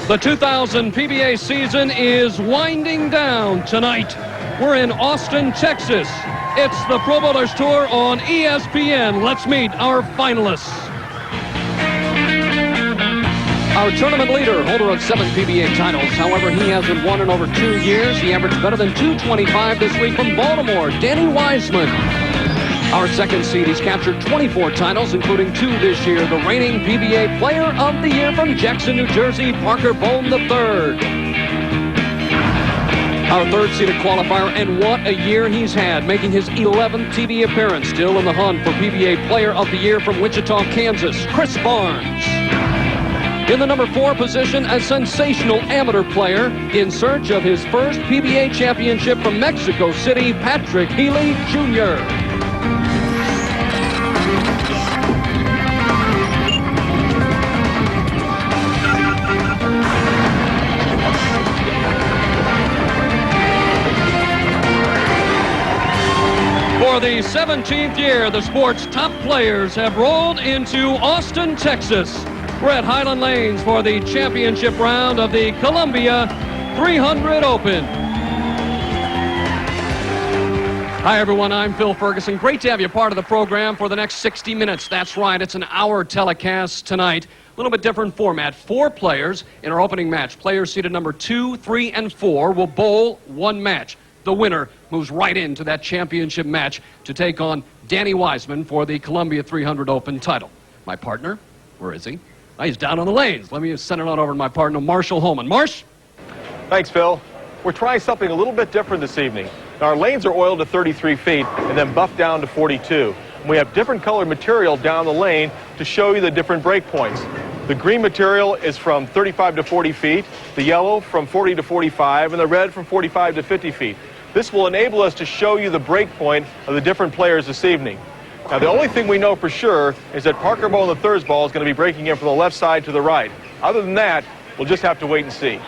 The 2000 PBA season is winding down tonight. We're in Austin, Texas. It's the Pro Bowlers Tour on ESPN. Let's meet our finalists. Our tournament leader, holder of 7 PBA titles. However, he hasn't won in over 2 years. He averaged better than .225 this week from Baltimore, Danny Wiseman. Our second seed, he's captured 24 titles, including 2 this year. The reigning PBA Player of the Year from Jackson, New Jersey, Parker Bohn III. Our third-seeded qualifier, and what a year he's had, making his 11th TV appearance. Still in the hunt for PBA Player of the Year from Wichita, Kansas, Cris Barnes. In the number 4 position, a sensational amateur player in search of his first PBA championship from Mexico City, Patrick Healey, Jr. For the 17th year, the sport's top players have rolled into Austin, Texas. We're at Highland Lanes for the championship round of the Columbia 300 Open. Hi, everyone. I'm Phil Ferguson. Great to have you part of the program for the next 60 minutes. That's right. It's an hour telecast tonight. A little bit different format. 4 players in our opening match. Players seated number 2, 3, and 4 will bowl 1 match. The winner moves right into that championship match to take on Danny Wiseman for the Columbia 300 Open title. My partner, where is he? Oh, he's down on the lanes. Let me send it on over to my partner, Marshall Holman. Marsh? Thanks, Phil. We're trying something a little bit different this evening. Now, our lanes are oiled to 33 feet and then buffed down to 42. And we have different colored material down the lane to show you the different break points. The green material is from 35 to 40 feet, the yellow from 40 to 45, and the red from 45 to 50 feet. This will enable us to show you the break point of the different players this evening. Now, the only thing we know for sure is that Parker Bohn III's ball is going to be breaking in from the left side to the right. Other than that, we'll just have to wait and see.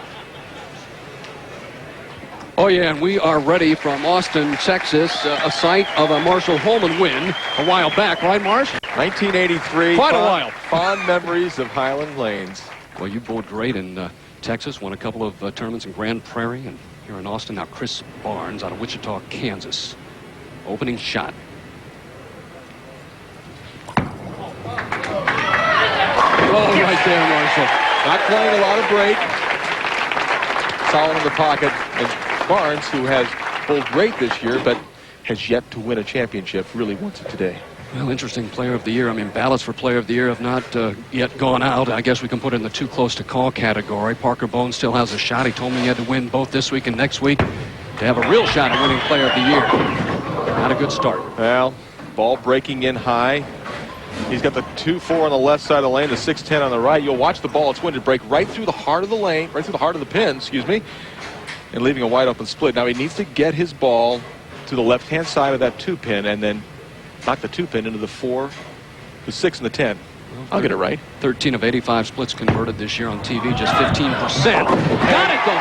Oh, yeah, and we are ready from Austin, Texas, a site of a Marshall Holman win a while back, right, Marsh? 1983. Quite a while. Fond memories of Highland Lanes. Well, you bowled great in Texas, won a couple of tournaments in Grand Prairie, and here in Austin now, Cris Barnes out of Wichita, Kansas. Opening shot. Oh, right there, Marshall. Not playing a lot of break. Solid in the pocket. And Barnes, who has bowled great this year, but has yet to win a championship, really wants it today. Well, interesting Player of the Year. I mean, ballots for Player of the Year have not yet gone out. I guess we can put it in the too close to call category. Parker Bohn still has a shot. He told me he had to win both this week and next week to have a real shot at winning Player of the Year. Not a good start. Well, ball breaking in high. He's got the 2-4 on the left side of the lane, the 6-10 on the right. You'll watch the ball. It's going to break right through the heart of the lane, right through the heart of the pin, excuse me, and leaving a wide open split. Now he needs to get his ball to the left-hand side of that 2-pin and then knock the 2-pin into the 4, the 6, and the 10. Well, I'll get it right. 13 of 85 splits converted this year on TV, just 15%. Got it, though.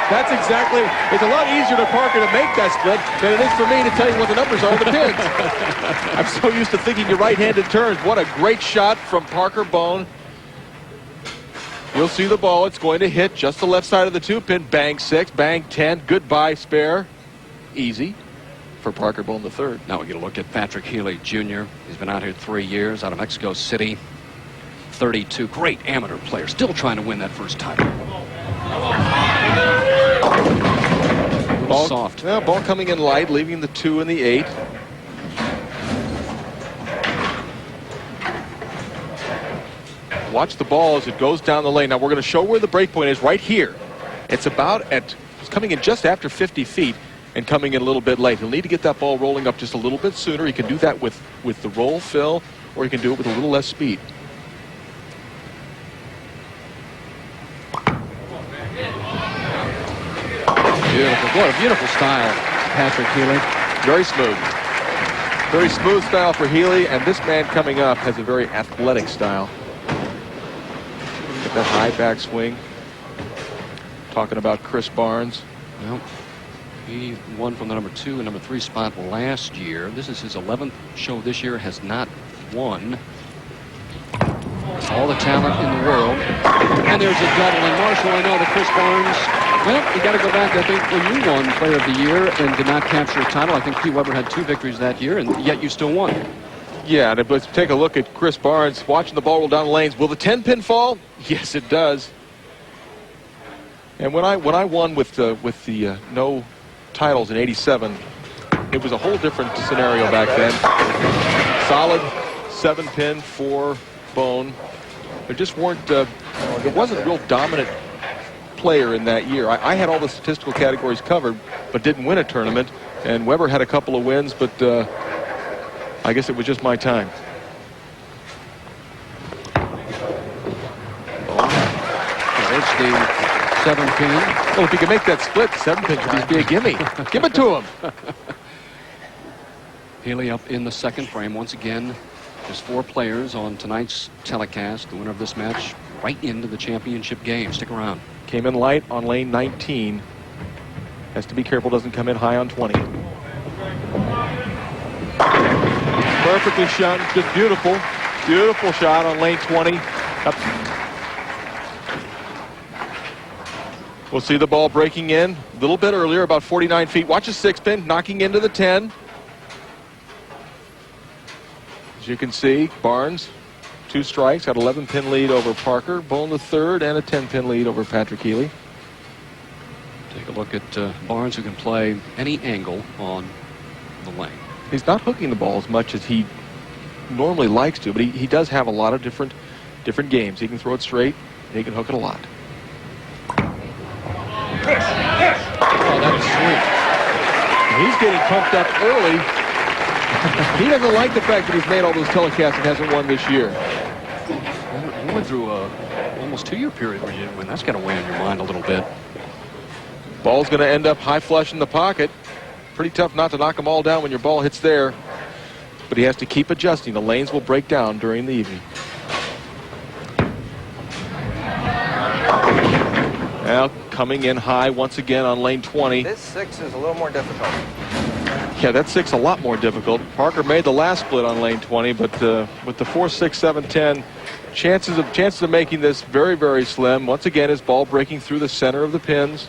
That's exactly. It's a lot easier to Parker to make that split than it is for me to tell you what the numbers are on the pins. I'm so used to thinking your right-handed turns. What a great shot from Parker Bohn. You'll see the ball. It's going to hit just the left side of the 2-pin. Bang 6, bang 10. Goodbye spare. Easy for Parker Bohn III. Now we get a look at Patrick Healey, Jr. He's been out here 3 years, out of Mexico City. 32, great amateur player, still trying to win that first title. Ball soft. Yeah, ball coming in light, leaving the 2 and the 8. Watch the ball as it goes down the lane. Now we're going to show where the break point is right here. It's coming in just after 50 feet. And coming in a little bit late. He'll need to get that ball rolling up just a little bit sooner. He can do that with the roll fill, or he can do it with a little less speed. Beautiful. What a beautiful style, Patrick Healey. Very smooth. Very smooth style for Healey, and this man coming up has a very athletic style. Get that high backswing. Talking about Cris Barnes. Well, he won from the number 2 and number 3 spot last year. This is his 11th show this year, has not won. All the talent in the world. And there's a double. And Marshall, I know that Chris Barnes, well, you got to go back. I think when you won Player of the Year and did not capture a title, I think Pete Weber had 2 victories that year, and yet you still won. Yeah, and let's take a look at Chris Barnes watching the ball roll down the lanes. Will the 10-pin fall? Yes, it does. And when I won with the no titles in '87, it was a whole different scenario back then. Solid 7-pin for Bohn. There just weren't. There wasn't a real dominant player in that year. I had all the statistical categories covered, but didn't win a tournament. And Weber had a couple of wins, but I guess it was just my time. There's the 7-pin. Well, if he can make that split, 7-pin should just be a gimme. Give it to him. Healey up in the second frame once again. There's 4 players on tonight's telecast. The winner of this match right into the championship game. Stick around. Came in light on lane 19. Has to be careful, doesn't come in high on 20. Perfectly shot, just beautiful. Beautiful shot on lane 20. Up. We'll see the ball breaking in a little bit earlier, about 49 feet. Watch a 6-pin knocking into the 10. As you can see, Barnes, 2 strikes, got 11-pin lead over Parker. Bohn the third, and a 10-pin lead over Patrick Healey. Take a look at Barnes, who can play any angle on the lane. He's not hooking the ball as much as he normally likes to, but he does have a lot of different games. He can throw it straight, and he can hook it a lot. Oh, that was sweet. He's getting pumped up early. He doesn't like the fact that he's made all those telecasts and hasn't won this year. We went through a almost 2-year period where you didn't win. That's got to weigh on your mind a little bit. Ball's going to end up high flush in the pocket. Pretty tough not to knock them all down when your ball hits there. But he has to keep adjusting. The lanes will break down during the evening. Now coming in high once again on lane 20. This 6 is a little more difficult. Yeah, that 6 a lot more difficult. Parker made the last split on lane 20, but with the 4, 6, 7, 10, chances of making this very, very slim. Once again, his ball breaking through the center of the pins.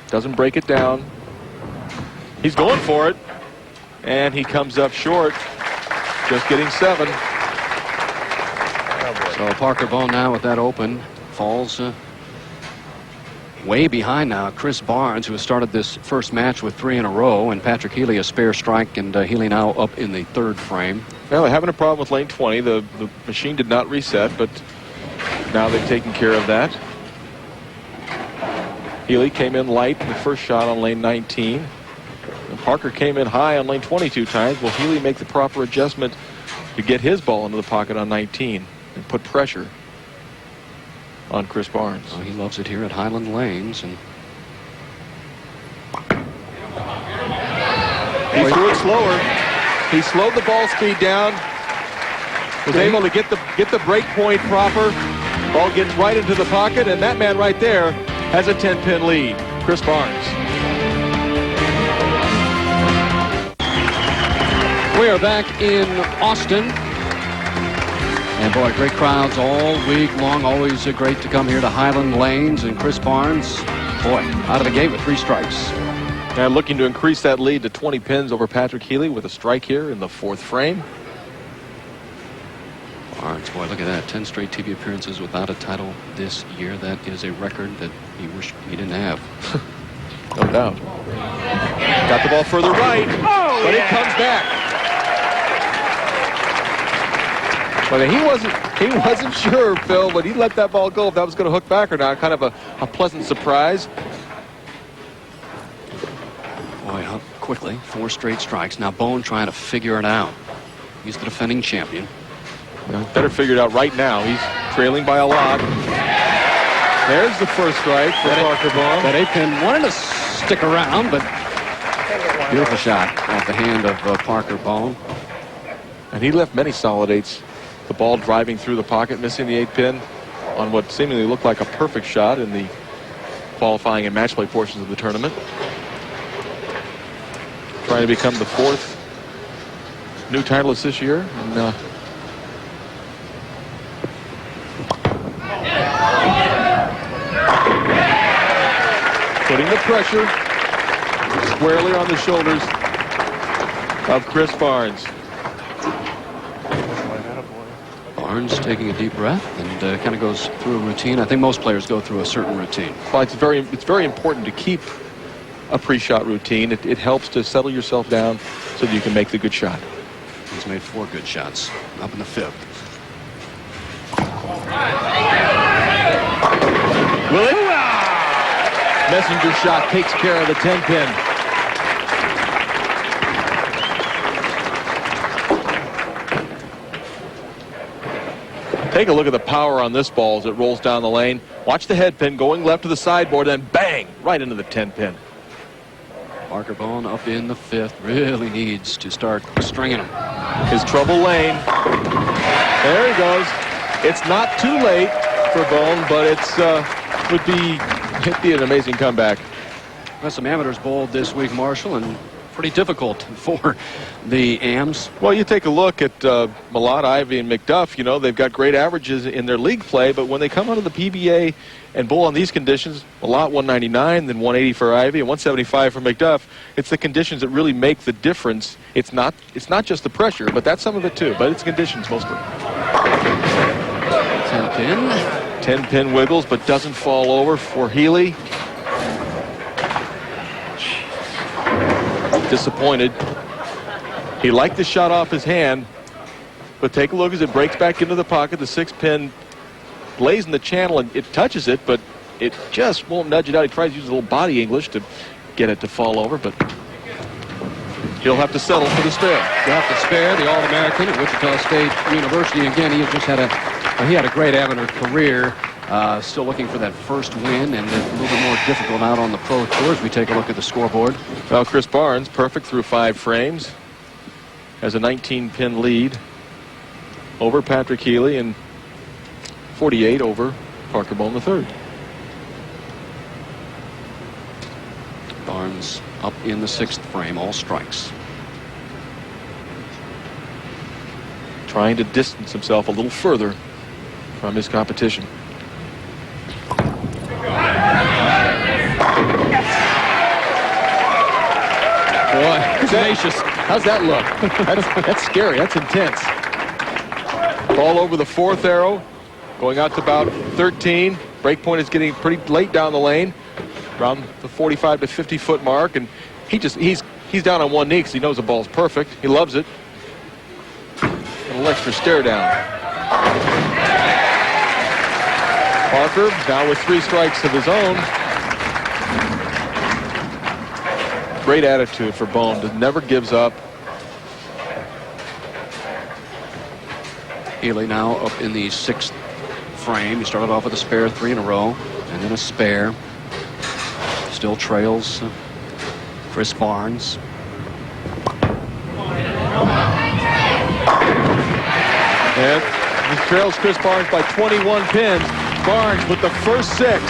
Doesn't break it down. He's going for it, and he comes up short. Just getting 7. So Parker Bohn now with that open falls way behind now. Chris Barnes, who has started this first match with 3 in a row, and Patrick Healey a spare strike, and Healey now up in the 3rd frame. Well, they're having a problem with lane 20. The machine did not reset, but now they've taken care of that. Healey came in light in the first shot on lane 19. And Parker came in high on lane 22 times. Will Healey make the proper adjustment to get his ball into the pocket on 19 and put pressure on Chris Barnes? Well, he loves it here at Highland Lanes. And he threw it slower. He slowed the ball speed down. Was able to get the break point proper. Ball gets right into the pocket, and that man right there has a 10-pin lead. Chris Barnes. we are back in Austin. And boy, great crowds all week long. Always great to come here to Highland Lanes. And Chris Barnes, boy, out of the gate with 3 strikes. And looking to increase that lead to 20 pins over Patrick Healey with a strike here in the 4th frame. Barnes, boy, look at that. 10 straight TV appearances without a title this year. That is a record that he wished he didn't have. No doubt. Got the ball further right, but it comes back. But he wasn't sure, Phil, but he let that ball go if that was going to hook back or not. Kind of a pleasant surprise. Boy, up quickly. 4 straight strikes. Now Bohn trying to figure it out. He's the defending champion. Better figure it out right now. He's trailing by a lot. There's the first strike for Parker Bohn. That 8-pin wanted to stick around, but beautiful shot off the hand of Parker Bohn. And he left many solid 8s. The ball driving through the pocket, missing the 8-pin on what seemingly looked like a perfect shot in the qualifying and match play portions of the tournament. Trying to become the 4th new titleist this year. And, the pressure squarely on the shoulders of Cris Barnes. Barnes taking a deep breath and kind of goes through a routine. I think most players go through a certain routine. Well, it's very important to keep a pre-shot routine. It helps to settle yourself down so that you can make the good shot. He's made 4 good shots up in the 5th. Will it? Messenger shot takes care of the 10-pin. Take a look at the power on this ball as it rolls down the lane. Watch the head pin going left to the sideboard, then bang, right into the 10-pin. Parker Bohn up in the 5th really needs to start stringing them. His trouble lane. There he goes. It's not too late for Bohn, but it'd be an amazing comeback. Well, some amateurs bowled this week, Marshall, and pretty difficult for the AMs. Well, you take a look at Malott, Ivey, and McDuff. You know, they've got great averages in their league play, but when they come out of the PBA and bowl on these conditions, Malott 199, then 180 for Ivey, and 175 for McDuff, it's the conditions that really make the difference. It's not just the pressure, but that's some of it too, but it's conditions mostly. 10-pin. 10-pin wiggles, but doesn't fall over for Healey. Disappointed. He liked the shot off his hand, but take a look as it breaks back into the pocket. The 6-pin lays in the channel and it touches it, but it just won't nudge it out. He tries to use a little body English to get it to fall over, but he'll have to settle for the spare. He'll have to spare the All-American at Wichita State University. Again, he just had a great amateur career. Still looking for that first win, and a little bit more difficult out on the Pro Tour as we take a look at the scoreboard. Well, Cris Barnes, perfect through 5 frames, has a 19-pin lead over Patrick Healey and 48 over Parker Bohn III. Barnes up in the 6th frame, all strikes. Trying to distance himself a little further from his competition. Boy, tenacious. How's that look? That's scary. That's intense. Ball over the 4th arrow, going out to about 13. Break point is getting pretty late down the lane, around the 45 to 50 foot mark, and he's down on one knee because he knows the ball's perfect. He loves it. A little extra stare down. Parker now with 3 strikes of his own. Great attitude for Bohn. Never gives up. Healey now up in the 6th frame. He started off with a spare 3 in a row, and then a spare. Still trails Cris Barnes. And he trails Cris Barnes by 21 pins. Barnes with the first 6.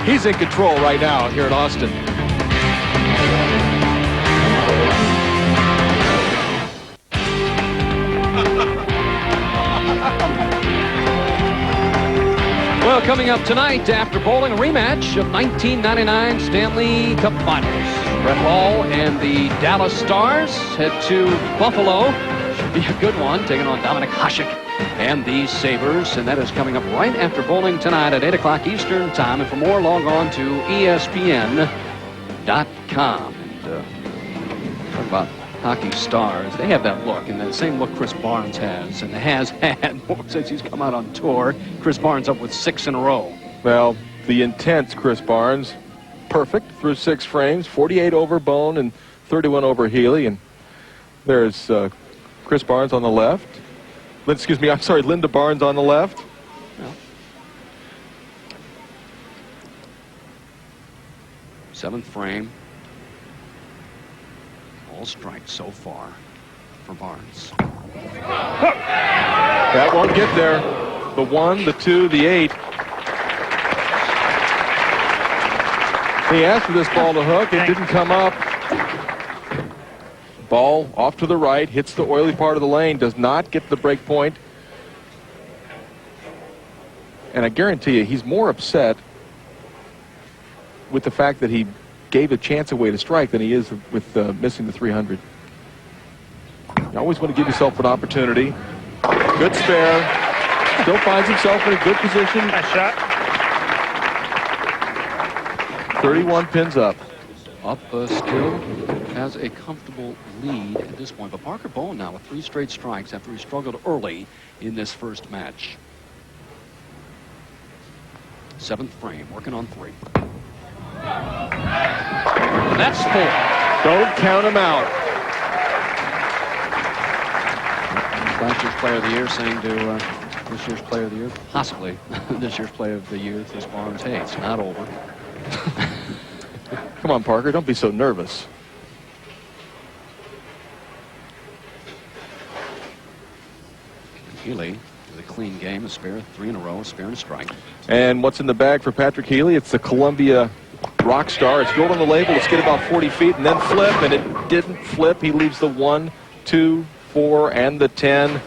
He's in control right now here in Austin. Well, coming up tonight after bowling, a rematch of 1999 Stanley Cup Finals. Brett Hall and the Dallas Stars head to Buffalo. Should be a good one, taking on Dominic Hasek and the Sabres. And that is coming up right after bowling tonight at 8 o'clock Eastern Time. And for more, log on to ESPN.com. And talk about hockey stars. They have that look, and the same look Cris Barnes has, and has had since he's come out on tour. Cris Barnes up with 6 in a row. Well, the intense Cris Barnes, perfect through 6 frames, 48 over Bohn and 31 over Healey. And there's Cris Barnes on the left. Excuse me, I'm sorry, Linda Barnes on the left. Well, 7th frame. All strikes so far for Barnes. That won't get there. The 1, the 2, the 8. He asked for this ball to hook. It didn't come up. Ball off to the right, hits the oily part of the lane, does not get the break point. And I guarantee you, he's more upset with the fact that he gave a chance away to strike than he is with missing the 300. You always want to give yourself an opportunity. Good spare. Still finds himself in a good position. Nice shot. 31 pins up. Up still has a comfortable lead at this point. But Parker Bohn now with 3 straight strikes after he struggled early in this first match. 7th frame, working on 3. That's 4. Don't count him out. Last year's player of the year saying to this year's player of the year, possibly this year's player of the year, Chris Barnes, hey, it's not over. Come on, Parker, don't be so nervous. Healey with a clean game, a spare, 3 in a row, a spare and a strike. And what's in the bag for Patrick Healey? It's the Columbia Rockstar. It's gold on the label. Let's get about 40 feet and then flip, and it didn't flip. He leaves the 1, 2, 4, and the 10.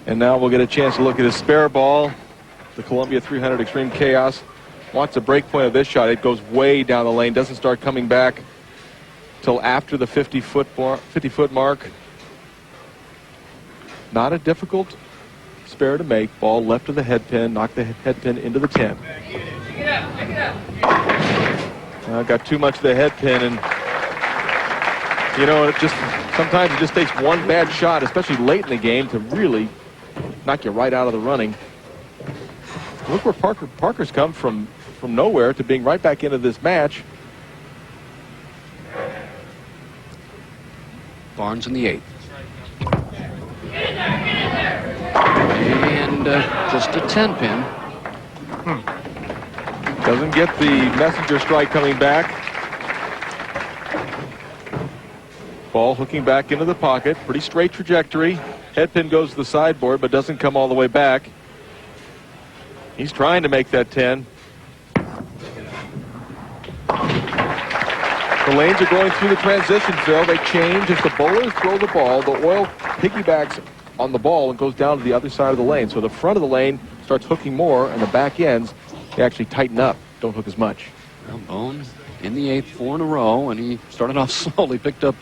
And now we'll get a chance to look at his spare ball. The Columbia 300 Extreme Chaos. Watch the break point of this shot. It goes way down the lane. Doesn't start coming back till after the 50-foot mark. Not a difficult spare to make. Ball left of the head pin. Knock the head pin into the 10. Got too much of the head pin, and you know, sometimes it just takes one bad shot, especially late in the game, to really knock you right out of the running. Look where Parker's come from nowhere to being right back into this match. Barnes in the 8th. And just a 10 pin. Doesn't get the messenger strike coming back. Ball hooking back into the pocket. Pretty straight trajectory. Head pin goes to the sideboard, but doesn't come all the way back. He's trying to make that 10. The lanes are going through the transition, Phil. They change as the bowlers throw the ball. The oil piggybacks on the ball and goes down to the other side of the lane. So the front of the lane starts hooking more, and the back ends, they actually tighten up, don't hook as much. Well, Bohn in the 8th, 4 in a row, and he started off slowly, picked up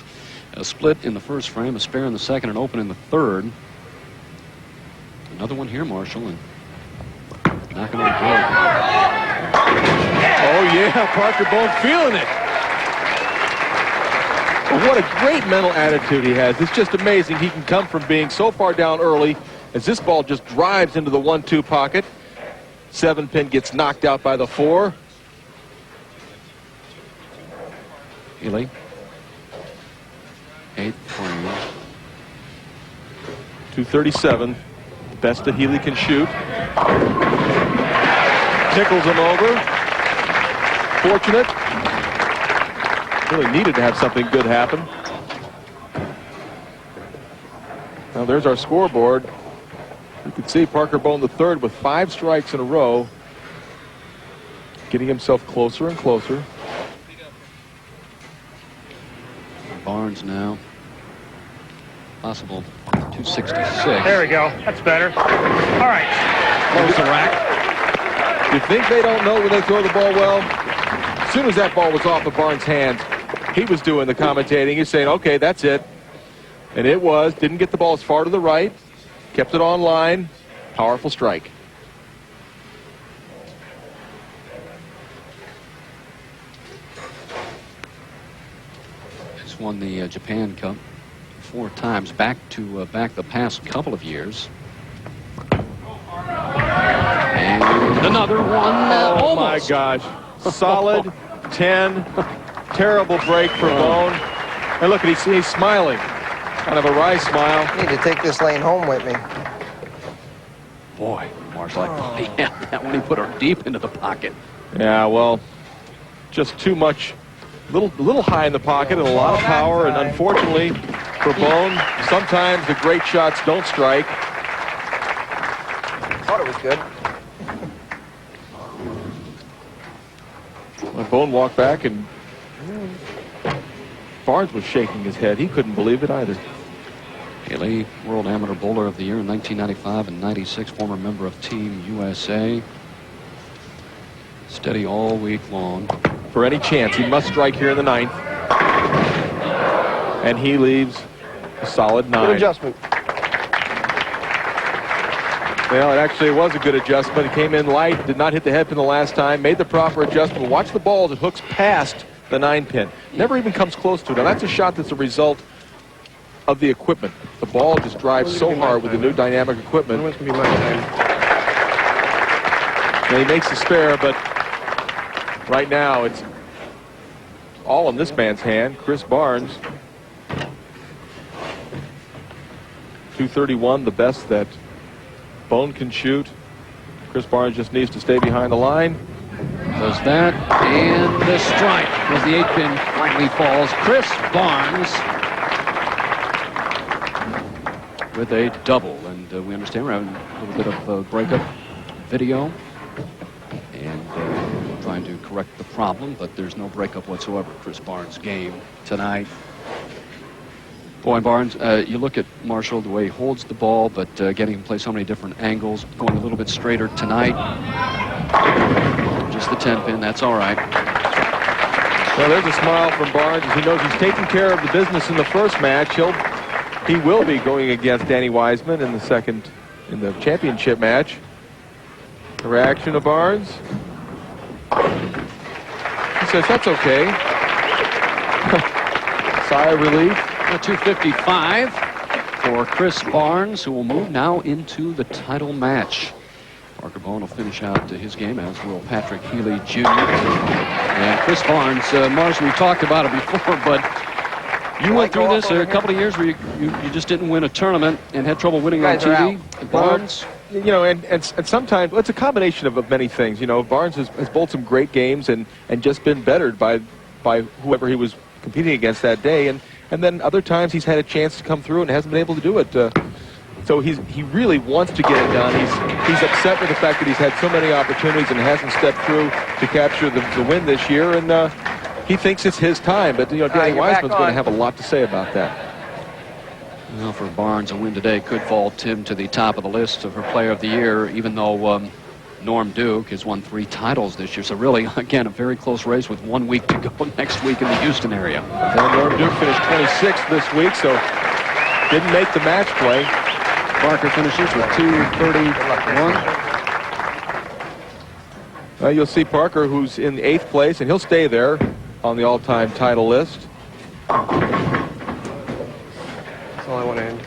a split in the first frame, a spare in the second, and open in the third. Another one here, Marshall, and knocking on the door. Oh, yeah, Parker Bohn feeling it. What a great mental attitude he has. It's just amazing he can come from being so far down early as this ball just drives into the 1-2 pocket. 7 pin gets knocked out by the 4. Healey. 8th frame. 237. Best that Healey can shoot. Tickles him over. Fortunate. Really needed to have something good happen. Now there's our scoreboard. You can see Parker Bohn the third with 5 strikes in a row. Getting himself closer and closer. Barnes now. Possible 266. There we go. That's better. All right. Close the rack. You think they don't know when they throw the ball well? As soon as that ball was off of Barnes' hands, he was doing the commentating. He's saying, okay, that's it. And it was. Didn't get the ball as far to the right. Kept it on line. Powerful strike. He's won the Japan Cup 4 times, back the past couple of years. And another one. Oh, my Almost. gosh. Solid 10. Terrible break for Bohn. And look, he's smiling. Kind of a wry smile. I need to take this lane home with me. Boy, Marshall, I thought he had that one. He put her deep into the pocket. Yeah, well, just too much. Little high in the pocket and a lot of power. And unfortunately for Bohn, sometimes the great shots don't strike. Thought it was good. When Bohn walked back, and Barnes was shaking his head. He couldn't believe it either. Healey, World Amateur Bowler of the Year in 1995 and 96, former member of Team USA. Steady all week long. for any chance. He must strike here in the 9th. And he leaves a solid 9. Good adjustment. Well, it actually was a good adjustment. He came in light, did not hit the head pin the last time, made the proper adjustment. Watch the ball as it hooks past the 9 pin. Never even comes close to it. Now, that's a shot that's a result of the equipment. The ball just drives so hard with the new dynamic equipment. And he makes the spare, but right now it's all in this man's hand. Cris Barnes. 231, the best that Bohn can shoot. Cris Barnes just needs to stay behind the line. Does that, and the strike as the 8 pin finally falls. Cris Barnes with a double, and we understand we're having a little bit of breakup video and trying to correct the problem, but there's no breakup whatsoever. Cris Barnes' game tonight. Boy, Barnes, you look at Marshall, the way he holds the ball, but getting him to play so many different angles, going a little bit straighter tonight. Just the 10 pin, that's all right. Well, there's a smile from Barnes as he knows he's taking care of the business in the first match. He will be going against Danny Wiseman in the championship match. The reaction of Barnes. He says, that's okay. Sigh of relief. 255 for Cris Barnes, who will move now into the title match. Parker Bohn will finish out his game, as will Patrick Healey Jr. And Cris Barnes, Mars, we talked about it before, but you went through this a couple of years where you just didn't win a tournament and had trouble winning on TV. Barnes, you know, and sometimes it's a combination of many things. You know, Barnes has bowled some great games and just been bettered by whoever he was competing against that day, and then other times he's had a chance to come through and hasn't been able to do it. So he really wants to get it done. He's upset with the fact that he's had so many opportunities and hasn't stepped through to capture the win this year, and he thinks it's his time. But, you know, Danny Wiseman's going to have a lot to say about that. Well, for Barnes, a win today could vault him to the top of the list for Player of the Year, even though Norm Duke has won 3 titles this year. So really, again, a very close race with 1 week to go next week in the Houston area. And Norm Duke finished 26th this week, so didn't make the match play. Parker finishes with 231. You'll see Parker, who's in 8th place, and he'll stay there on the all-time title list. That's all I want to end.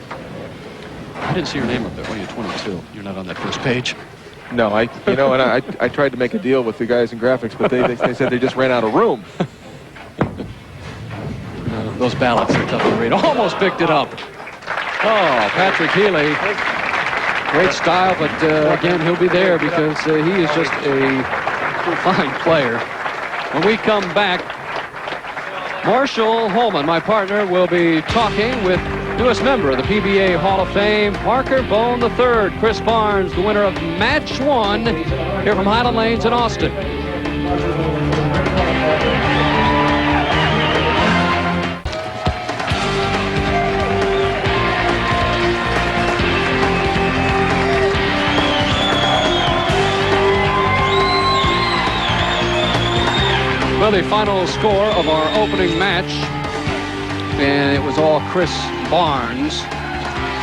I didn't see your name up there. Well, you're 22. You're not on that first page. No, I tried to make a deal with the guys in graphics, but they said they just ran out of room. Those ballots are tough to read. Almost picked it up. Oh, Patrick Healey. Great style, but again, he'll be there because he is just a fine player. When we come back, Marshall Holman, my partner, will be talking with newest member of the PBA Hall of Fame, Parker Bohn III. Cris Barnes, the winner of Match 1, here from Highland Lanes in Austin. Well, the final score of our opening match, and it was all Cris Barnes.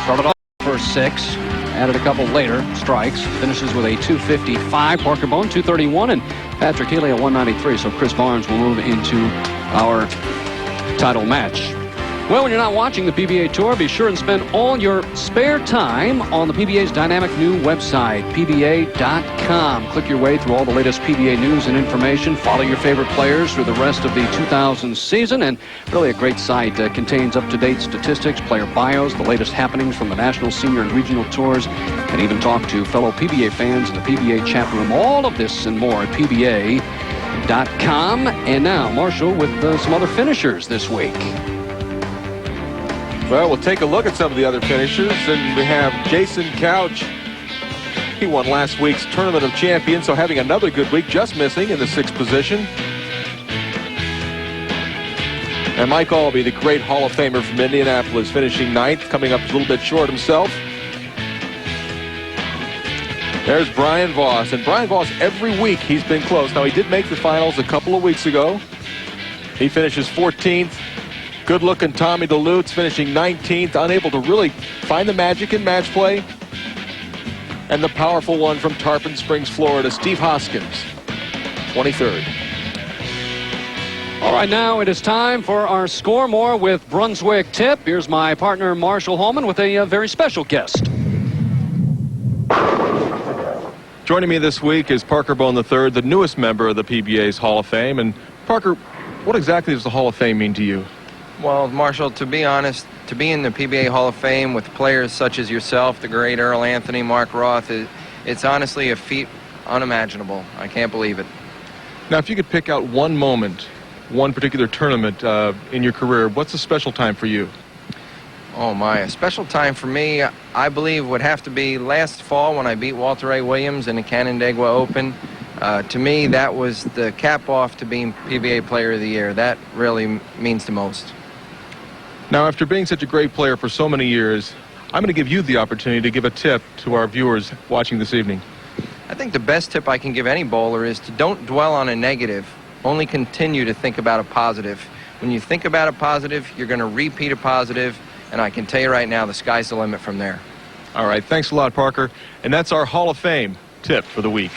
Started off first 6, added a couple later strikes, finishes with a 255. Parker Bohn 231, and Patrick Healey a 193. So Cris Barnes will move into our title match. Well, when you're not watching the PBA Tour, be sure and spend all your spare time on the PBA's dynamic new website, PBA.com. Click your way through all the latest PBA news and information. Follow your favorite players through the rest of the 2000 season. And really a great site. Contains up-to-date statistics, player bios, the latest happenings from the national, senior, and regional tours, and even talk to fellow PBA fans in the PBA chat room. All of this and more at PBA.com. And now, Marshall with some other finishers this week. Well, we'll take a look at some of the other finishers, and we have Jason Couch. He won last week's Tournament of Champions, so having another good week, just missing in the 6th position. And Mike Albee, the great Hall of Famer from Indianapolis, finishing 9th, coming up a little bit short himself. There's Brian Voss. And Brian Voss, every week he's been close. Now, he did make the finals a couple of weeks ago. He finishes 14th. Good-looking Tommy DeLutz finishing 19th. Unable to really find the magic in match play. And the powerful one from Tarpon Springs, Florida, Steve Hoskins, 23rd. All right, now it is time for our Score More with Brunswick tip. Here's my partner, Marshall Holman, with a very special guest. Joining me this week is Parker Bohn III, the newest member of the PBA's Hall of Fame. And Parker, what exactly does the Hall of Fame mean to you? Well, Marshall, to be honest, to be in the PBA Hall of Fame with players such as yourself, the great Earl Anthony, Mark Roth, it's honestly a feat unimaginable. I can't believe it. Now, if you could pick out one moment, one particular tournament in your career, what's a special time for you? Oh my, a special time for me, I believe, would have to be last fall when I beat Walter A. Williams in the Canandaigua Open. To me, that was the cap off to being PBA Player of the Year. That really means the most. Now, after being such a great player for so many years, I'm going to give you the opportunity to give a tip to our viewers watching this evening. I think the best tip I can give any bowler is to don't dwell on a negative. Only continue to think about a positive. When you think about a positive, you're going to repeat a positive, and I can tell you right now, the sky's the limit from there. All right, thanks a lot, Parker. And that's our Hall of Fame tip for the week.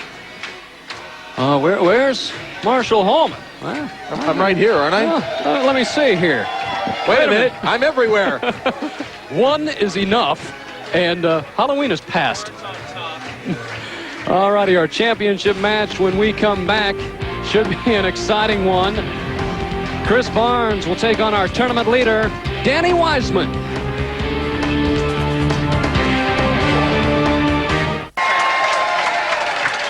Where's Marshall Holman? I'm right here, aren't I? Let me see here. Wait a minute. I'm everywhere. One is enough, and Halloween is past. All righty, our championship match when we come back should be an exciting one. Cris Barnes will take on our tournament leader, Danny Wiseman.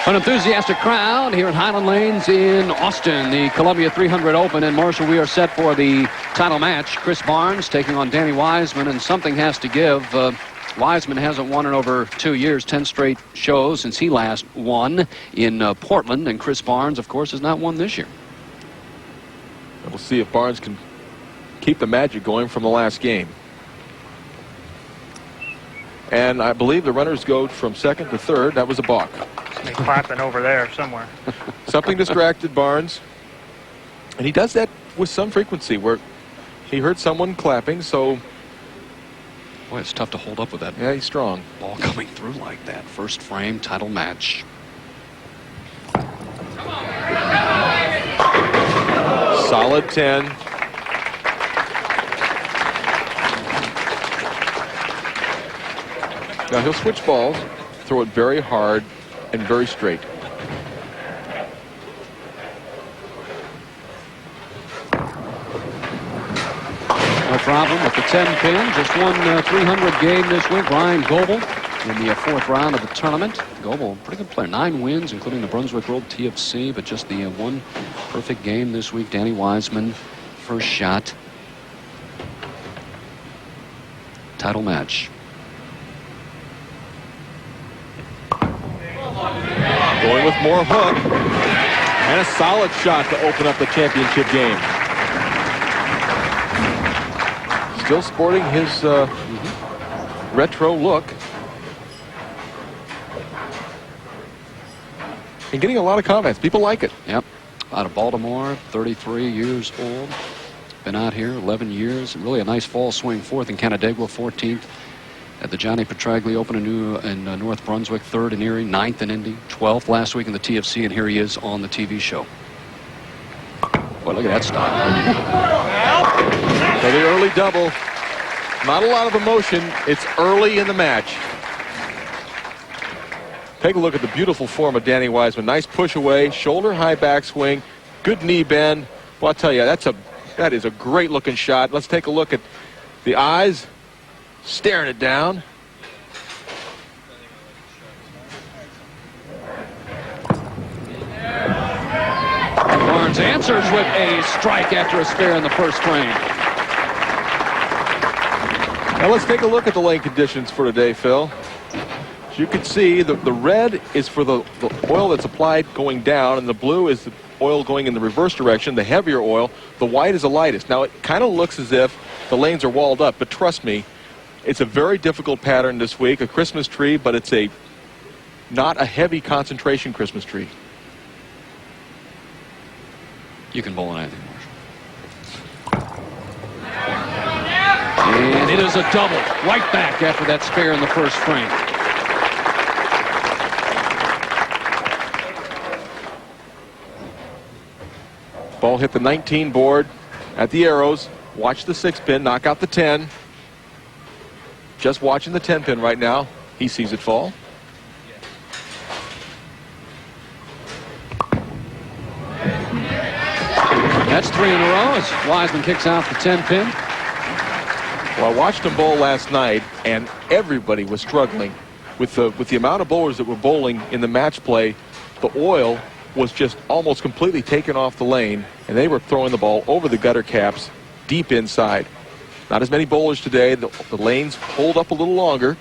An enthusiastic crowd here at Highland Lanes in Austin, the Columbia 300 Open. And Marshall, we are set for the title match. Cris Barnes taking on Danny Wiseman, and something has to give. Wiseman hasn't won in over 2 years, 10 straight shows since he last won in Portland. And Cris Barnes, of course, has not won this year. We'll see if Barnes can keep the magic going from the last game. And I believe the runners go from second to third. That was a balk. He's clapping over there somewhere. Something distracted Barnes. And he does that with some frequency where he heard someone clapping, so... Boy, it's tough to hold up with that. Yeah, he's strong. Ball coming through like that. First frame, title match. Solid 10. Now he'll switch balls, throw it very hard and very straight. No problem with the 10 pin. Just won 300 game this week. Ryan Goebel in the fourth round of the tournament. Goebel, pretty good player. 9 wins, including the Brunswick World TFC, but just the one perfect game this week. Danny Wiseman, first shot. Title match. Going with more hook. And a solid shot to open up the championship game. Still sporting his retro look. And getting a lot of comments. People like it. Yep. Out of Baltimore, 33 years old. Been out here 11 years. Really a nice fall swing. 4th in Canandaigua, 14th at the Johnny Petraglia Open in North Brunswick, 3rd in Erie, 9th in Indy, 12th last week in the TFC, and here he is on the TV show. Boy, look at that style. So the early double. Not a lot of emotion. It's early in the match. Take a look at the beautiful form of Danny Wiseman. Nice push away, shoulder high backswing, good knee bend. Well, I'll tell you, that is a great looking shot. Let's take a look at the eyes, staring it down. Barnes answers with a strike after a spare in the first frame. Now let's take a look at the lane conditions for today, Phil. As you can see, the red is for the oil that's applied going down, and the blue is the oil going in the reverse direction, the heavier oil. The white is the lightest. Now, it kind of looks as if the lanes are walled up, but trust me, it's a very difficult pattern this week, a Christmas tree, but it's a not a heavy concentration Christmas tree. You can bowl in anything, Marshall. And it is a double. Right back after that spare in the first frame. Ball hit the 19 board at the arrows. Watch the 6-pin, knock out the 10. Just watching the 10-pin right now. He sees it fall. That's 3 in a row as Wiseman kicks out the 10-pin. Well, I watched him bowl last night, and everybody was struggling with the amount of bowlers that were bowling in the match play. The oil was just almost completely taken off the lane, and they were throwing the ball over the gutter caps deep inside. Not as many bowlers today. The lanes hold up a little longer.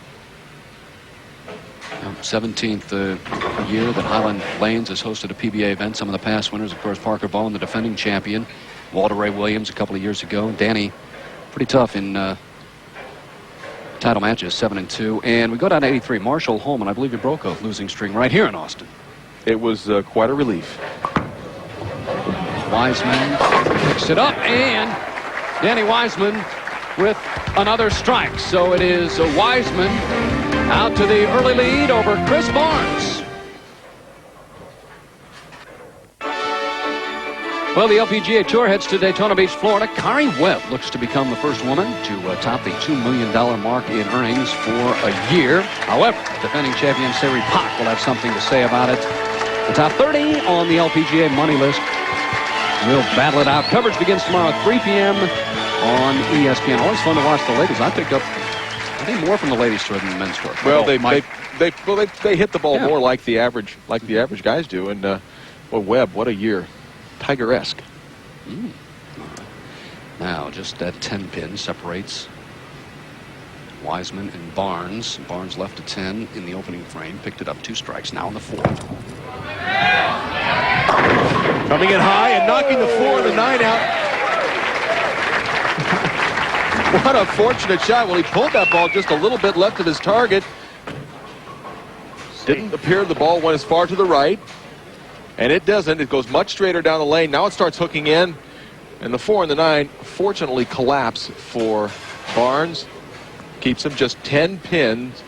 17th year that Highland Lanes has hosted a PBA event. Some of the past winners, of course, Parker Bohn, the defending champion. Walter Ray Williams a couple of years ago. Danny, pretty tough in title matches, 7-2. And we go down to 83. Marshall Holman, I believe he broke a losing string right here in Austin. It was quite a relief. Wiseman picks it up, and Danny Wiseman with another strike. So it is Wiseman out to the early lead over Cris Barnes. Well, the LPGA Tour heads to Daytona Beach, Florida. Kari Webb looks to become the first woman to top the $2 million mark in earnings for a year. However, defending champion Sari Pak will have something to say about it. The top 30 on the LPGA money list. We'll battle it out. Coverage begins tomorrow at 3 p.m. on ESPN. Always fun to watch the ladies. I picked up, I think, more from the ladies tour than the men's tour. Well, they hit the ball more like the average guys do. And well, Webb, what a year, Tiger-esque. Now, just that 10-pin separates Wiseman and Barnes. Barnes left a 10 in the opening frame, picked it up 2 strikes. Now in the 4th. Coming in high and knocking the 4 and the 9 out. What a fortunate shot. Well, he pulled that ball just a little bit left of his target. Didn't appear the ball went as far to the right. And it doesn't. It goes much straighter down the lane. Now it starts hooking in. And the 4 and the 9 fortunately collapse for Barnes. Keeps him just 10 pins.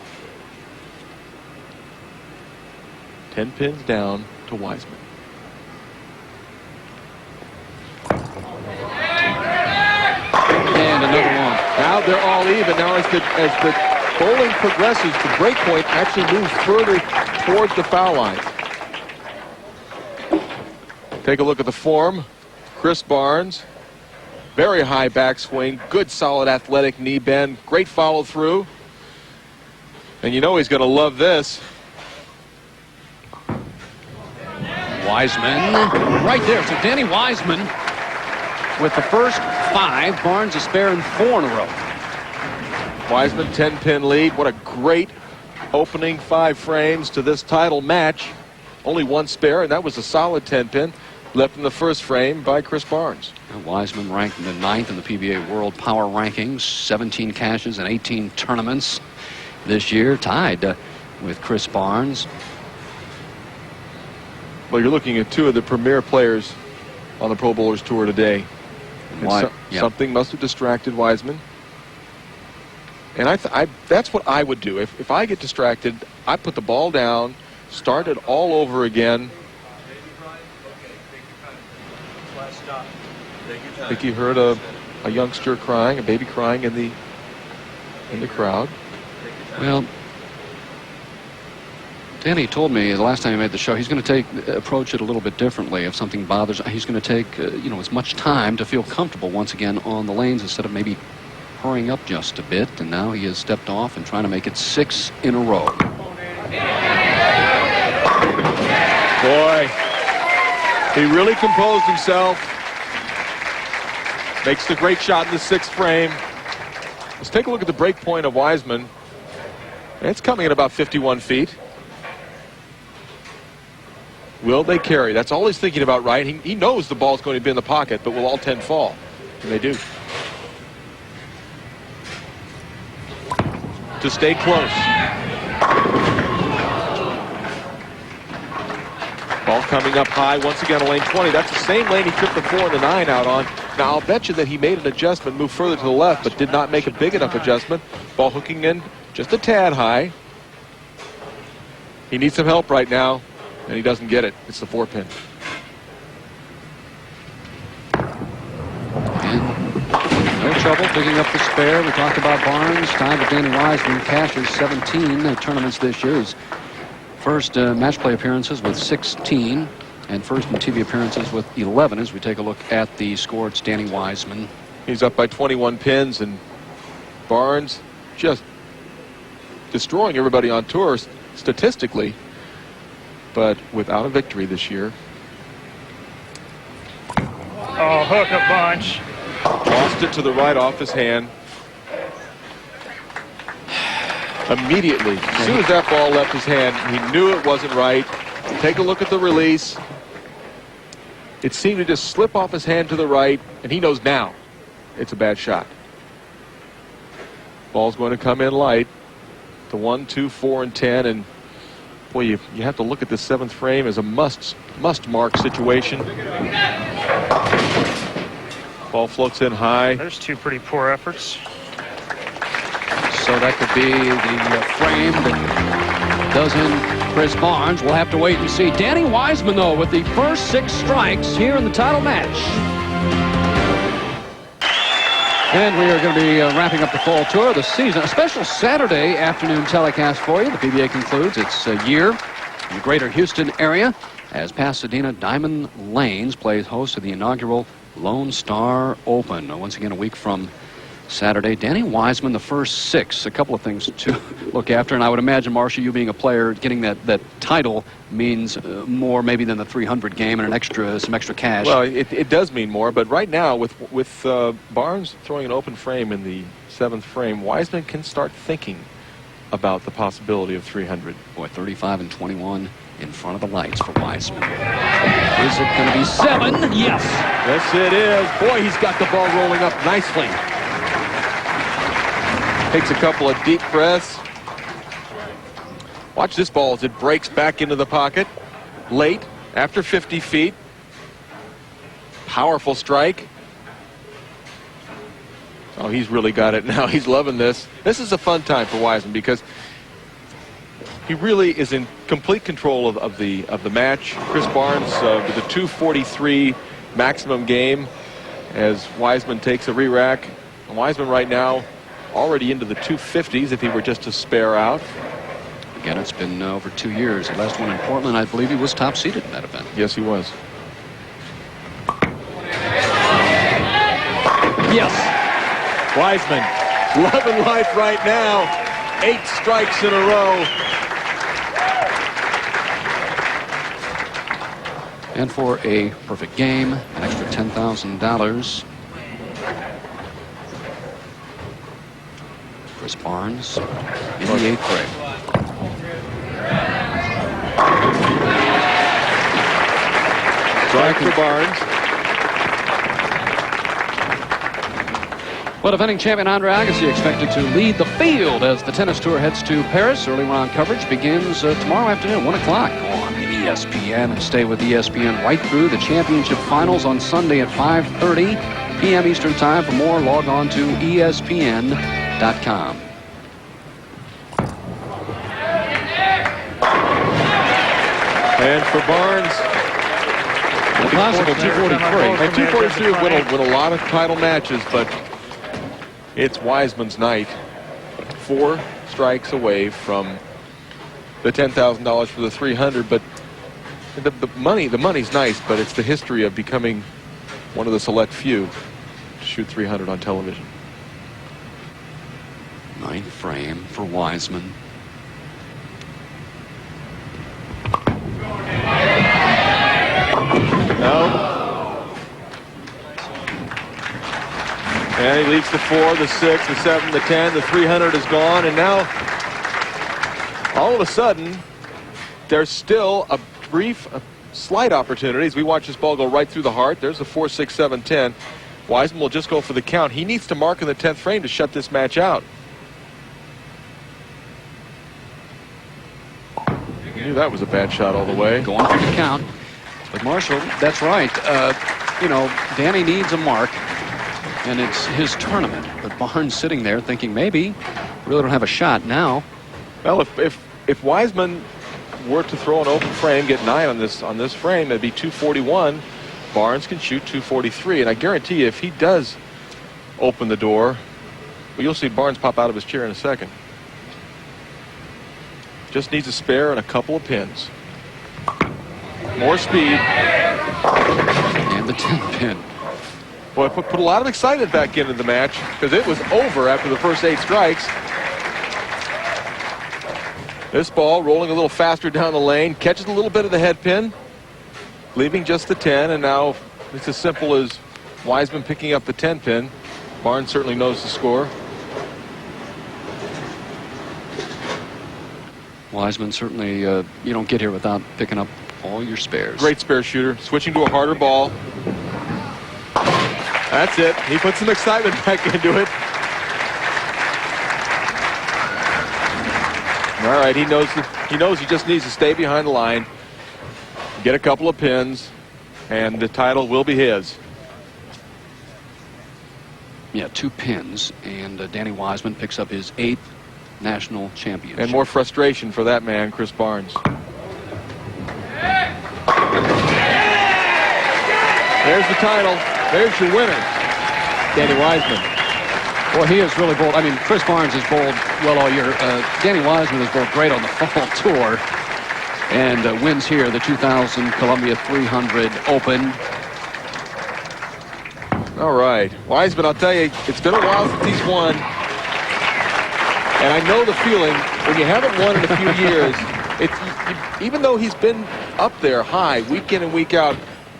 10 pins down to Wiseman. And another one. Now they're all even. Now as the bowling progresses, the break point actually moves further towards the foul line. Take a look at the form. Cris Barnes. Very high backswing. Good solid athletic knee bend. Great follow through. And you know he's going to love this. Wiseman right there. So Danny Wiseman with the first 5. Barnes a spare in 4 in a row. Wiseman 10-pin lead. What a great opening 5 frames to this title match. Only 1 spare, and that was a solid 10-pin left in the first frame by Cris Barnes. Wiseman ranked in the 9th in the PBA World Power Rankings. 17 cashes and 18 tournaments this year, tied with Cris Barnes. Well, you're looking at 2 of the premier players on the Pro Bowlers Tour today. Something must have distracted Wiseman. And that's what I would do. If I get distracted, I put the ball down, start it all over again. I think you heard a youngster crying, a baby crying in the crowd. Well, Danny told me the last time he made the show he's going to approach it a little bit differently. If something bothers, he's going to take as much time to feel comfortable once again on the lanes instead of maybe hurrying up just a bit. And now he has stepped off and trying to make it 6 in a row. Boy, he really composed himself. Makes the great shot in the 6th frame. Let's take a look at the break point of Wiseman. It's coming at about 51 feet. Will they carry? That's all he's thinking about, right? He knows the ball's going to be in the pocket, but will all 10 fall? And they do. To stay close. Ball coming up high once again on lane 20. That's the same lane he tripped the 4 and the 9 out on. Now, I'll bet you that he made an adjustment, moved further to the left, but did not make a big enough adjustment. Ball hooking in just a tad high. He needs some help right now, and he doesn't get it. It's the 4-pin. No trouble picking up the spare. We talked about Barnes. Time for Danny Wiseman. Cashes 17 tournaments this year. His first match play appearances with 16, and first in TV appearances with 11. As we take a look at the score, it's Danny Wiseman. He's up by 21 pins, and Barnes just destroying everybody on tour statistically, but without a victory this year. Oh, hook a bunch. Lost it to the right off his hand. Immediately, as soon as that ball left his hand, he knew it wasn't right. Take a look at the release. It seemed to just slip off his hand to the right, and he knows now it's a bad shot. Ball's going to come in light. The 1, 2, 4, and 10, and boy, you have to look at this 7th frame as a must mark situation. Ball floats in high. There's 2 pretty poor efforts. So that could be the frame that does in Cris Barnes. We'll have to wait and see. Danny Wiseman, though, with the first 6 strikes here in the title match. And we are going to be wrapping up the fall tour of the season. A special Saturday afternoon telecast for you. The PBA concludes its year in the greater Houston area as Pasadena Diamond Lanes plays host to the inaugural Lone Star Open. Once again, a week from Saturday. Danny Wiseman, the first 6. A couple of things to look after, and I would imagine, Marcia, you being a player, getting that title means more maybe than the 300 game and some extra cash. Well, it does mean more, but right now with Barnes throwing an open frame in the 7th frame, Wiseman can start thinking about the possibility of 300. Boy, 35 and 21 in front of the lights for Wiseman. Is it going to be 7? Yes. Yes, it is. Boy, he's got the ball rolling up nicely. Takes a couple of deep breaths. Watch this ball as it breaks back into the pocket. Late, after 50 feet. Powerful strike. Oh, he's really got it now. He's loving this. This is a fun time for Wiseman because he really is in complete control of the match. Cris Barnes with a 243 maximum game as Wiseman takes a re-rack. And Wiseman right now already into the 250s if he were just to spare out. Again, it's been over 2 years. The last one in Portland, I believe he was top seeded in that event. Yes, he was. Yes. Wiseman, loving life right now. 8 strikes in a row. And for a perfect game, an extra $10,000. Cris Barnes in the 8th frame. Strike for Barnes. Well, defending champion Andre Agassi expected to lead the field as the tennis tour heads to Paris. Early round coverage begins tomorrow afternoon, 1 o'clock on ESPN. And stay with ESPN right through the championship finals on Sunday at 5:30 p.m. Eastern Time. For more, log on to ESPN.com. And for Barnes, Possible 243. And 243 win a lot of title matches, but it's Wiseman's night. 4 strikes away from the $10,000 for the 300, but the money's nice, but it's the history of becoming one of the select few to shoot 300 on television. 9th frame for Wiseman. No. And he leads the 4, the 6, the 7, the 10, the 300 is gone, and now all of a sudden there's still a brief, slight opportunity as we watch this ball go right through the heart. There's the 4, 6, 7, 10. Wiseman will just go for the count. He needs to mark in the 10th frame to shut this match out. He knew that was a bad shot all the way. Going for the count. But Marshall, that's right. You know, Danny needs a mark, and it's his tournament. But Bohn's sitting there thinking maybe really don't have a shot now. Well, if Wiseman were to throw an open frame, get 9 on this frame, it'd be 241. Barnes can shoot 243, and I guarantee you, if he does open the door, well, you'll see Barnes pop out of his chair in a second. Just needs a spare and a couple of pins. More speed. And the 10th pin. Boy, put a lot of excitement back into the match because it was over after the first 8 strikes. This ball rolling a little faster down the lane, catches a little bit of the head pin, leaving just the 10, and now it's as simple as Wiseman picking up the 10 pin. Barnes certainly knows the score. Wiseman certainly, you don't get here without picking up all your spares. Great spare shooter, switching to a harder ball. That's it. He put some excitement back into it. All right, he knows he just needs to stay behind the line, get a couple of pins, and the title will be his. Yeah, 2 pins, and Danny Wiseman picks up his 8th national championship. And more frustration for that man, Cris Barnes. There's the title. There's your winner, Danny Wiseman. Well, he is really bold. I mean, Cris Barnes is bold well all year. Danny Wiseman is bold great on the fall tour and wins here the 2000 Columbia 300 Open. All right. Wiseman, I'll tell you, it's been a while since he's won. And I know the feeling when you haven't won in a few years, even though he's been up there high week in and week out,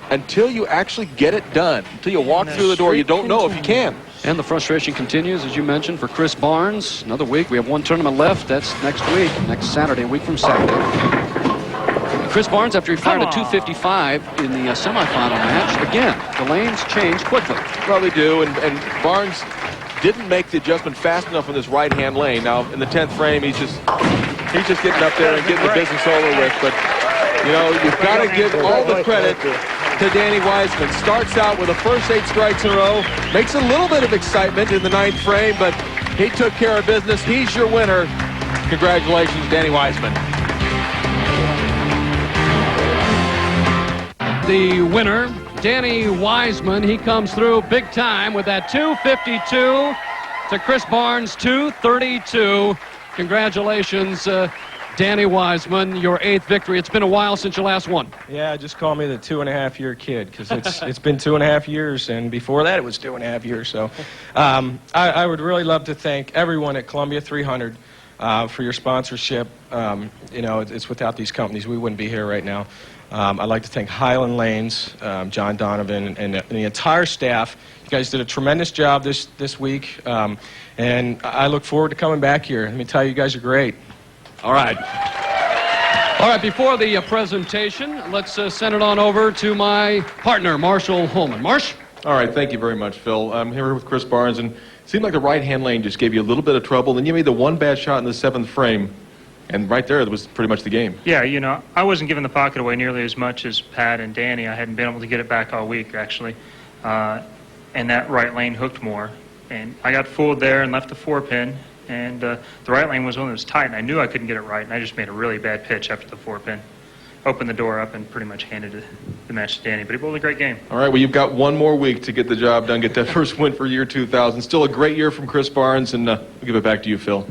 until you actually get it done, until you walk through the door, you don't know if you can. And the frustration continues, as you mentioned, for Cris Barnes. Another week. We have 1 tournament left. That's next week, next Saturday, a week from Saturday. Cris Barnes, after he fired a 255 in the semifinal match, again, the lanes change quickly. Well, they do, and Barnes didn't make the adjustment fast enough in this right-hand lane. Now, in the 10th frame, he's just getting up there and getting the business over with. But, you know, you've got to give all the credit to Danny Wiseman. Starts out with the first 8 strikes in a row, makes a little bit of excitement in the 9th frame, but he took care of business. He's your winner. Congratulations, Danny Wiseman. The winner, Danny Wiseman, he comes through big time with that 252 to Cris Barnes 232. Congratulations, Danny Wiseman, your 8th victory. It's been a while since you last won. Yeah, just call me the 2.5-year kid, because it's been 2.5 years, and before that it was 2.5 years. So I would really love to thank everyone at Columbia 300 for your sponsorship. You know, it's without these companies we wouldn't be here right now. I'd like to thank Highland Lanes, John Donovan, and the entire staff. You guys did a tremendous job this week, and I look forward to coming back here. Let me tell you, you guys are great. All right. All right, before the presentation, let's send it on over to my partner, Marshall Holman. Marsh? All right, thank you very much, Phil. I'm here with Cris Barnes, and it seemed like the right-hand lane just gave you a little bit of trouble. Then you made the one bad shot in the 7th frame, and right there, that was pretty much the game. Yeah, you know, I wasn't giving the pocket away nearly as much as Pat and Danny. I hadn't been able to get it back all week, actually. And that right lane hooked more. And I got fooled there and left the 4-pin. And the right lane was one that was tight, and I knew I couldn't get it right, and I just made a really bad pitch after the 4-pin. Opened the door up and pretty much handed the match to Danny, but he bowled a great game. All right, well, you've got one more week to get the job done, get that first win for year 2000. Still a great year from Cris Barnes, and we'll give it back to you, Phil.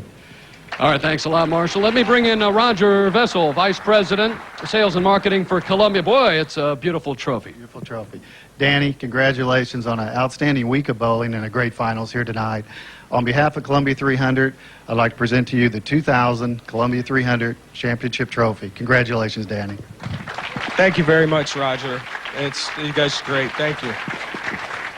All right, thanks a lot, Marshall. Let me bring in Roger Vessel, Vice President, Sales and Marketing for Columbia. Boy, it's a beautiful trophy. Beautiful trophy. Danny, congratulations on an outstanding week of bowling and a great finals here tonight. On behalf of Columbia 300, I'd like to present to you the 2000 Columbia 300 Championship Trophy. Congratulations, Danny. Thank you very much, Roger. You guys are great. Thank you.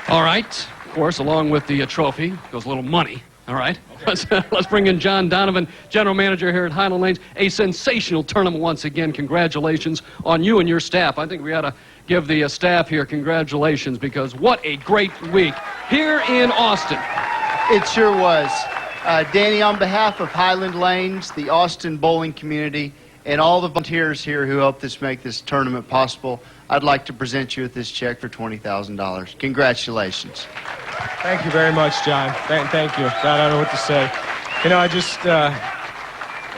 All right. Of course, along with the trophy goes a little money. All right. Let's bring in John Donovan, General Manager here at Highland Lanes. A sensational tournament once again. Congratulations on you and your staff. I think we ought to give the staff here congratulations, because what a great week here in Austin. It sure was. Danny, on behalf of Highland Lanes, the Austin bowling community, and all the volunteers here who helped us make this tournament possible, I'd like to present you with this check for $20,000. Congratulations. Thank you very much, John. Thank you. God, I don't know what to say. You know, I just,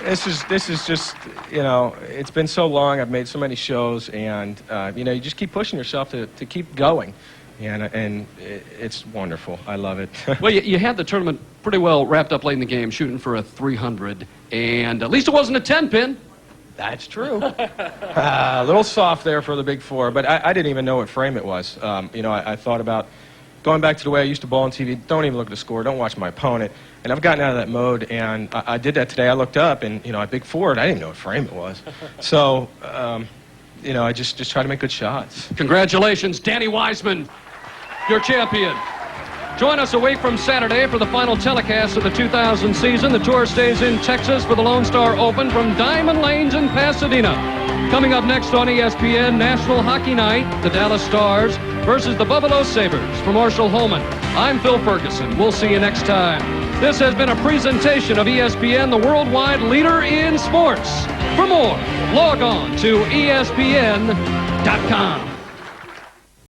this is just, you know, it's been so long. I've made so many shows, and, you know, you just keep pushing yourself to keep going. And it's wonderful. I love it. Well, you had the tournament pretty well wrapped up late in the game, shooting for a 300, and at least it wasn't a 10-pin. That's true. A little soft there for the big four, but I didn't even know what frame it was. You know, I thought about going back to the way I used to bowl on TV. Don't even look at the score. Don't watch my opponent. And I've gotten out of that mode, and I did that today. I looked up, and, you know, I big forward. I didn't know what frame it was. So, you know, I just try to make good shots. Congratulations, Danny Wiseman, your champion. Join us a week from Saturday for the final telecast of the 2000 season. The tour stays in Texas for the Lone Star Open from Diamond Lanes in Pasadena. Coming up next on ESPN, National Hockey Night, the Dallas Stars versus the Buffalo Sabres. For Marshall Holman, I'm Phil Ferguson. We'll see you next time. This has been a presentation of ESPN, the worldwide leader in sports. For more, log on to ESPN.com.